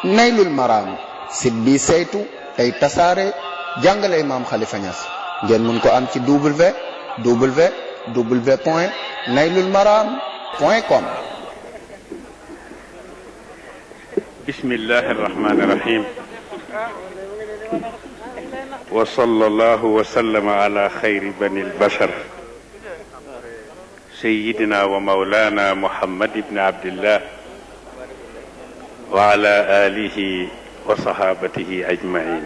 naylul maraam site bi saytu tey tasaare jàngale Maam Khalifa Niass ngeen mun ko am ci www.naylulmaram.com. bismillahi irrahmani irrahim wa sallallahu wa sallama ala xayri bani albashar sayidina wa maulana muhammad ibni abdillah wa ala alihi wa sahabatihi ajmain.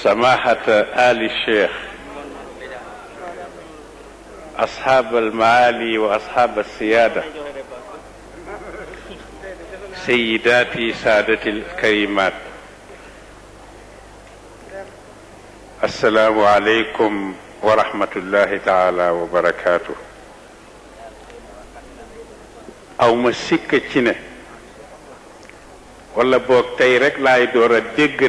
samahata ali cheikh ashab almaali wa ashab alsiyada سيداتي سادتي الكريمات السلام عليكم ورحمة الله تعالى وبركاته. aw ma sikk ci ne wala boog tey rek laay door a dégg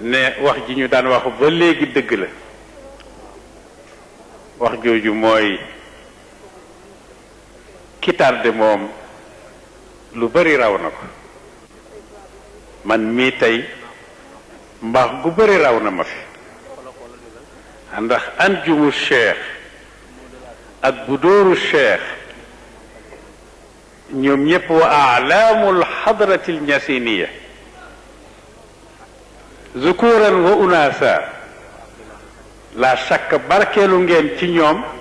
ne wax ji ñu daan wax ba léegi dëgg la. wax jooju mooy ki tardé moom lu bari raw na ko. man mii tey mbaax gu bari raw na ma fi ndax anjumu cheikh ak budóoru cheikh ñoom ñëpp wa alaamul xadratil ñasiniya zukuran wa unasa la shakk barkeelu ngeen ci ñoom.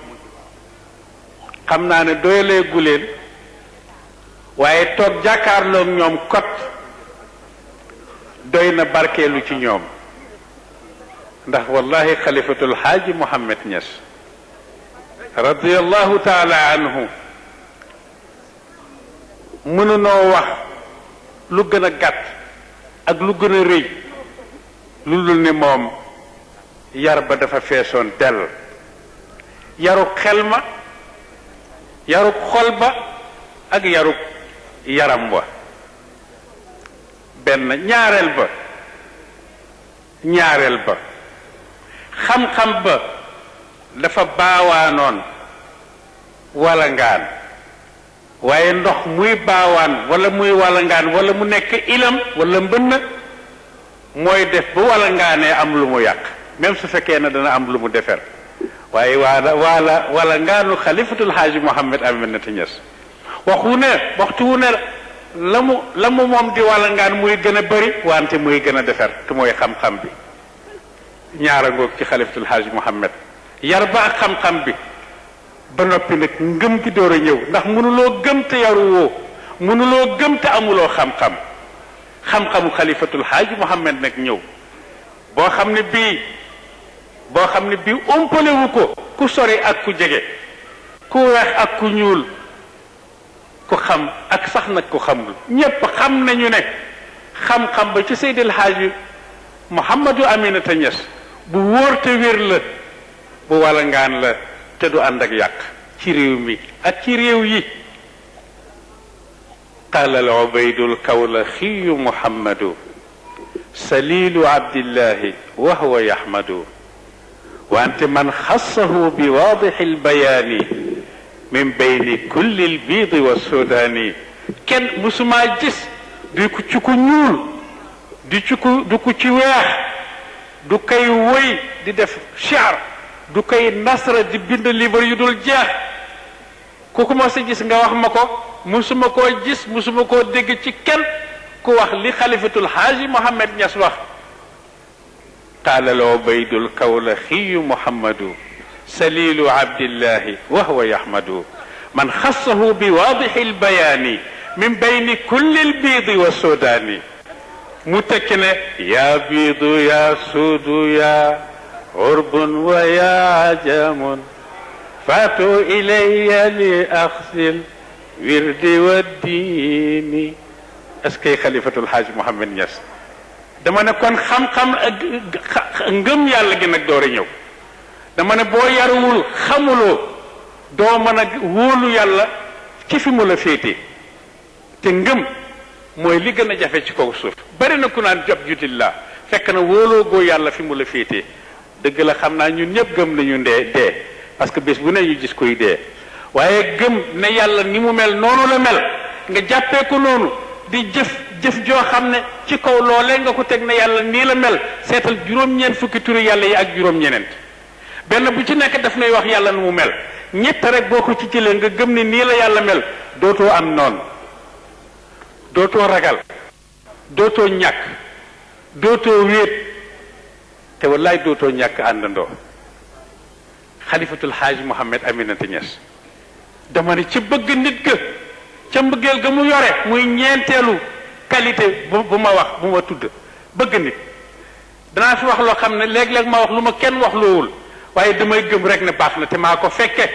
xam naa ne doyaleegu leen waaye toog jàkkaarloog ñoom kot doy na barkeelu ci ñoom ndax wallahi xalifatul xaaji Mohammed Niass radiyallahu taala anhu mënunoo wax lu gën a gàtt ak lu gën a rëy lu dul ne moom yar ba dafa feesoon dell yaru xel ma yarug xol ba ak yarug yaram wa benn ñaareel ba xam-xam ba dafa baawaanoon walangaan waaye ndox muy baawaan wala muy walangaan wala mu nekk ilam wala mbënn mooy def ba walangaanee am lu mu yàq même su fekkee ne dana am lu mu defer waaye wala ngaanu xalifatul xaaji Mohammed Aminata Niass waxtu wu ne la mu moom di wala ngaan muy gën a bëri wante muy gën a defar te mooy xam-xam bi. ñaara ngoog ci xalifatul xaaji Mohammed yar ba ak xam-xam bi ba noppi nag ngëm gi door a ñëw ndax mënuloo gëm te yaruwoo mënuloo gëm te amuloo xam-xam. xam-xamu xalifatul xaaji Mohammed nag ñëw boo xam ne bii umpalewu ko ku sori ak ku jege ku weex ak ku ñuul ku xam ak sax nag ku xamul ñépp xam nañu ne xam-xam ba ci Seydil Haaji Mouhamadou Aminata Niass bu wóor te wér la bu walangaan la te du ànd ak yàq ci réew mi ak ci réew yi. qaala al ubaydu al kawlaxiyu Muhammadu salilu abdillahi wa huwa yahmadu wante man xassahu bi waadixi albayaani min bayni kulli albiidi wa sudaani kenn musumaa gis du ko ci ku ñuul du ko ci weex du koy woy di def shi'r du koy nasra di bind livre yu dul jeex ku ko mos a gis nga wax ma ko musuma koo gis musuma koo dégg ci kenn ku wax li xalifatul xaaji Mohammed Niass wax. qaala al ubaydu al kawlaxiyu Muhammadu salilu abdillahi wa huwa yahmadu man xassahu bi waadixi albayaani min bayni kulli albiidi wa sudaani mu tekki ne yaa biidu yaa suudu yaa urbun wa yaa ajamun faatu ilayya li axsil wirdi wa diini. est-ce que xalifatul xaaj Mohammed Niass dama ne kon xam-xam ak ngëm yàlla gi nag door a ñëw. dama ne boo yaruwul xamuloo doo mën a wóolu yàlla ci fi mu la féete te ngëm mooy li gën a jafe ci kaw suuf. bari na ku naan job jutillah fekk na wóoloo goo yàlla fi mu la féete dëgg la xam naa ñun ñëpp gëm nañu dee parce que bés bu ne ñu gis koy dee waaye gëm ne yàlla ni mu mel noonu la mel nga jàppee ko noonu di jëf joo xam ne ci kaw loolee nga ko teg ne yàlla nii la mel seetal juróom-ñeent fukki turi yàlla yi ak juróom-ñeneent benn bu ci nekk daf nay wax yàlla nu mu mel ñett rek boo ko ci jëlee nga gëm ne nii la yàlla mel dootoo am noonu dootoo ragal dootoo ñàkk dootoo wéet te wallaay dootoo ñàkk àndandoo xalifatul xaaj Mouhamed Aminata Niass dama ne ci bëgg nit ga ca mbëggeel ga mu yore muy ñeenteelu qualité bu ma wax bu ma tudd bëgg nit danaa fi wax loo xam ne léeg-léeg ma wax lu ma kenn wax loowul waaye damay gëm rek ne baax na te maa ko fekke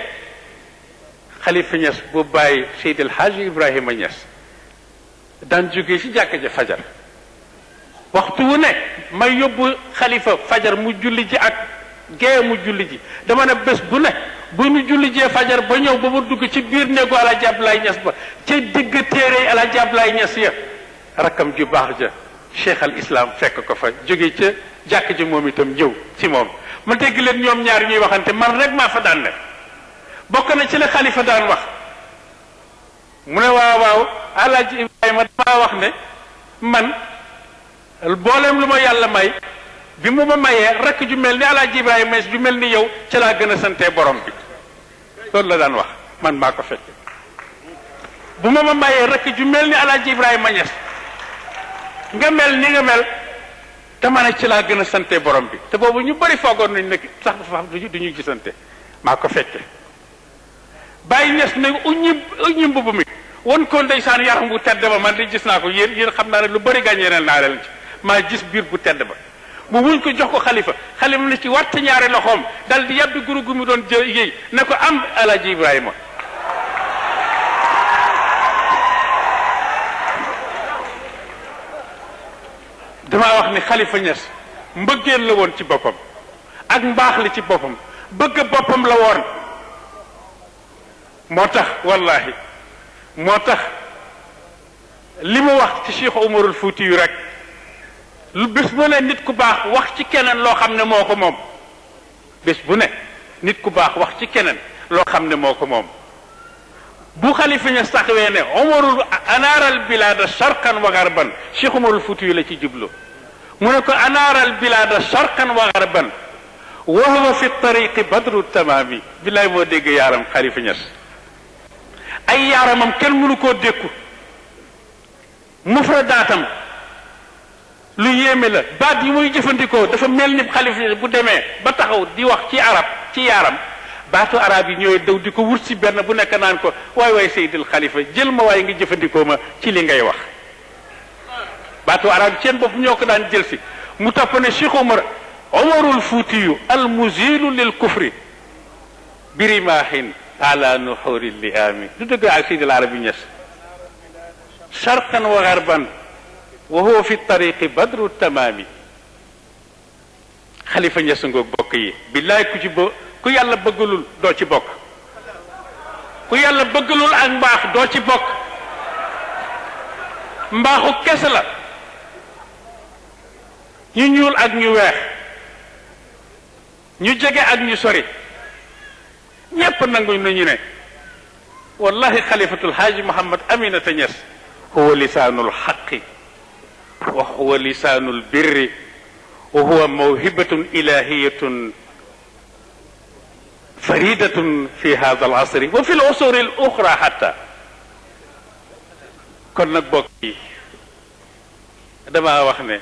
xalifa Niass bu bàyyi Seydi El Hadji Ibrahima Niass daan jógee ci jàkka ja fajar waxtu wu ne may yóbbu xalifa fajar mu julli ji ak gee mu julli ji dama ne bés bu ne bu ñu julli jee fajar ba ñëw ba mu dugg ci biir néegu Alaaji Abdoulaye Niass ba ca digg téere Alaaji Abdoulaye Niass ya rakkam ju baax ja cheikh al islam fekk ko fa jóge ca jàkk ji moom itam ñëw ci moom ma dégg leen ñoom ñaar ñuy waxante man rek maa fa daan ne bokk na ci la xalifa daan wax mu ne waaw Alaaji Ibrahima damaa wax ne man booleem lu ma yàlla may bi mu ma mayee rakk ju mel ni Alaaji Ibrahima ju mel ni yow ca laa gën a sante borom bi loolu la daan wax man maa ko fekk bu ma mayee rakk ju mel ni Alaaji Ibrahima Niass nga mel ni nga mel dama ne ci laa gën a sante borom bi te boobu ñu bari foogoon nañ ne sax dafa duñu gisante maa ko fekke Baye Niass ne uññi mbubb mi won ko ndeysaan yaram bu tedd ba man di gis naa ko yéen xam naa ne lu bari gàññeeneel naa leen ci maa gis biir bu tedd ba mu wuñ ko jox ko xalifa ne ci watt ñaari loxoom dal di yàbbi guru gu mu doon yéey ne ko am Alaaji Ibrahima damaa wax ni xalifa Niass mbëggeel la woon ci boppam ak mbaax li ci boppam bëgg boppam la woon moo tax wallahi moo tax li mu wax ci Cheikh Umarul Fuuti yu rek lu bés bu ne nit ku baax wax ci keneen loo xam ne moo ko moom bés bu ne nit ku baax wax ci keneen loo xam ne moo ko moom bu xalifa Niass taxawee ne Umarul anaaral bilaada sharqan wa garban Cheikh Umarul Fuuti yu la ci jublu mu ne ko anaaral bilaada sharqan wa garban wa huwa fi tariqi badru tamaami billaay moo dégg yaaram xalifa Niass ay yaaramam kenn mënu koo dékku mufradaatam lu yéeme la baat yi muy jëfandikoo dafa mel ni xalifa bu demee ba taxaw di wax ci arab ci yaaram baatu arab yi ñooy daw di ko wut si benn bu nekk naan ko waay Seydil Xalifa jël ma waaye nga jëfandikoo ma ci li ngay wax baatu arab yi seen bopp ñoo ko daan jël si mu topp ne Cheikh Umarul Fuutiyu al muzilu lil kufri birimaahin ala nuxuri liaami du dëgg ak Seydil Arabi Niass sharqan wa garban wa huwa fi tariqi badru tamaami xalifa Niass ngoog bokk yi billaay ku yàlla bëggalul doo ci bokk ku yàlla bëggalul ak mbaax doo ci bokk mbaaxu kese la ñu ñuul ak ñu weex ñu jege ak ñu sori ñépp nangu nañu ne wallahi xalifatul haaji Mouhamed Aminata Niass huwa lisaanul xaqi wa huwa lisaanul birri wa huwa mawhibatun ilahiyatun faridatun fi hada al asri wa fi l usuri al uxra xatta kon nag bokk yi damaa wax ne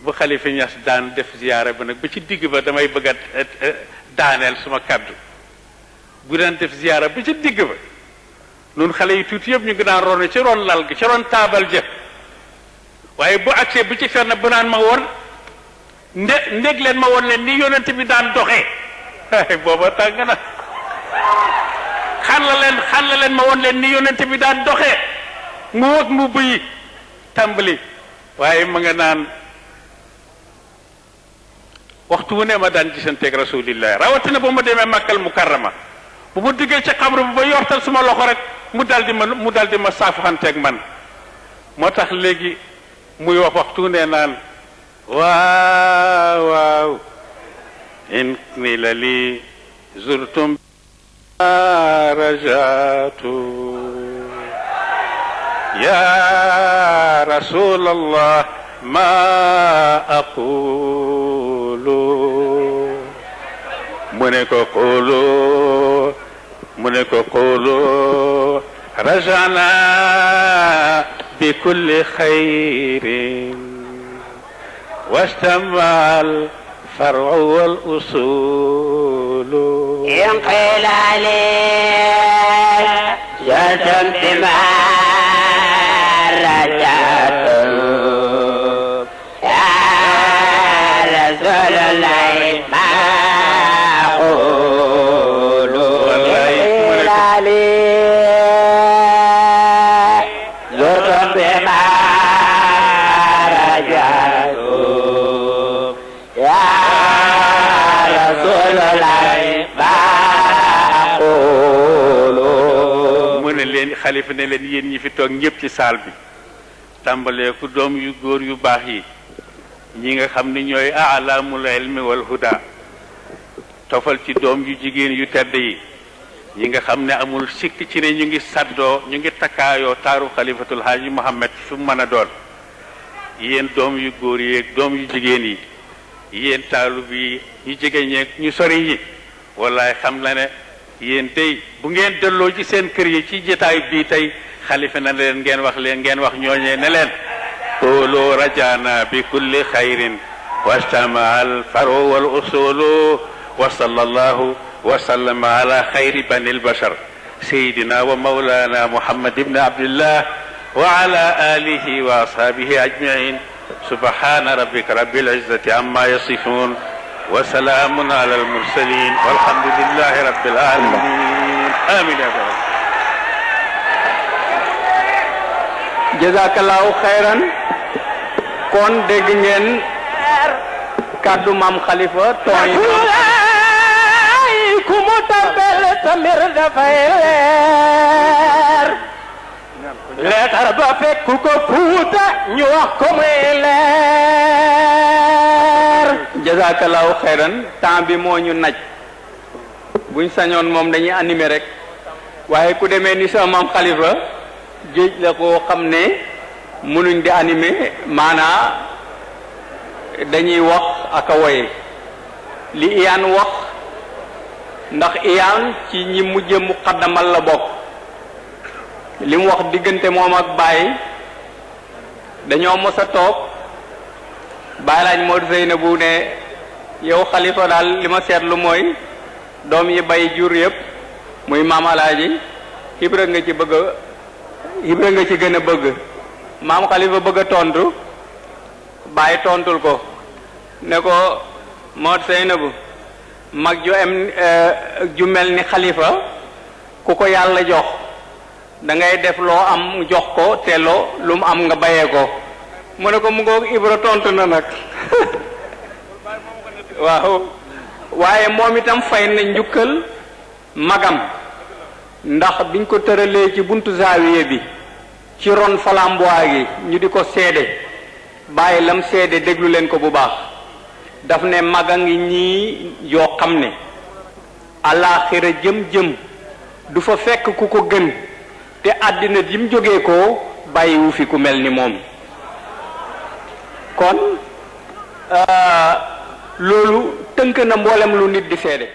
bu xalifa Niass daan def ziyaara ba nag ba ci digg ba damay bëgg a daaneel suma kàddu bu daan def ziyaara ba ci digg ba noonu xale yi tuuti yëpp ñu ngi daan roone ci ron lal gi ci ron taabal jë waaye bu agsee bu ci fenn bu naan ma woon ndég leen ma woon leen ni yonent bi daan doxee booba tàng na xàll leen ma woon leen ni yonent bi daan doxee mu wëg mu bëyi tàmbali waaye ma nga naan waxtu wu ne ma daan gisanteeg rasulillahi rawatina ba ma demee Makkal Mukarrama bu ma duggee ci xabru bi ba yortal suma loxo rek mu dal di ma saafuxanteeg man moo tax léegi muy wax waxtu wu ne naan waaw in ni la li zurtum رجعت يا رسول الله ما أقول منك قولوا رجعنا بكل خير واجتمع الفرع والأصول ينقل عليه جسمت ما رجعت يا رسول الله ما أقول ينقل عليه جسمت ما رجعت يا رسول الله xalifa ne leen yéen ñi fi toog ñëpp ci saal bi tàmbalee ku doom yu góor yu baax yi ñi nga xam ni ñooy a'lamul ilmi wal huda tofal ci doom yu jigéen yu tedd yi ñi nga xam ne amul sikk ci ne ñu ngi saddoo ñu ngi takkaayoo taaru xalifatul haaji Muhammad fu mu mën a doon yéen doom yu góor yi ak doom yu jigéen yi yéen taalub yi ñu jege ñeeg ñu sori yi wallaay xam na ne yéen tey bu ngeen delloo ci seen kër yi ci jotaay bii tey xalifa na leen ngeen wax ñooñee ne leen qulu rajana bi kulli xayrin wajtama al faru wal usulu wa sallallahu wa sallama ala xayri bani al bashar sayidina wa mawlana muhammad ibn abdillah wa ala alihi wa ashabihi ajmain subhana rabbika rabbil izzati amma yasifun وسلام على المرسلين والحمد لله رب العالمين آمين يا رب. جزاك الله خيرا. kon dégg ngeen kaddu maam Khalifa tooy ku mu tabel tamir dafay leer leetar ba fekk ku ko fuuta ñu wax ko muy leer. jazakallahu xayran. temps bi moo ñu naj buñ sañoon moom dañuy animer rek waaye ku demee ni sa maam Khalifa géej la koo xam ne mënuñ di animer maanaa dañuy wax ak a woye li iyaan wax ndax iyaan ci ñi mujj muqaddamal la bokk li mu wax diggante moom ak Baye dañoo mos a toog Baye laaj moo Zeynabu ne yow Khalifa daal li ma seetlu mooy doom yi bay jur yëpp muy maam alaaji Ibra nga ci bëgg Ibra nga ci gën a bëgg maam Khalifa bëgg a tontu Baye tontul ko ne ko moo Zeynabu mag ju mel ni Khalifa ku ko yàlla jox da ngay def loo am jox ko te lu mu am nga bayee ko mu ne ko mu ngoog Ibra tontu na nag waaw waaye moom itam fay na njukkal magam ndax biñ ko tëralee ci buntu zaawiye bi ci ron falambois gi ñu di ko seede bàyyi lam seede déglu leen ko bu baax daf ne maga ngi ñii yoo xam ne alaaxira jëm du fa fekk ku ko gën te àddina jim jógee ko bàyyiwu fi ku mel ni moom kon loolu tënk na mboolem lu nit di seede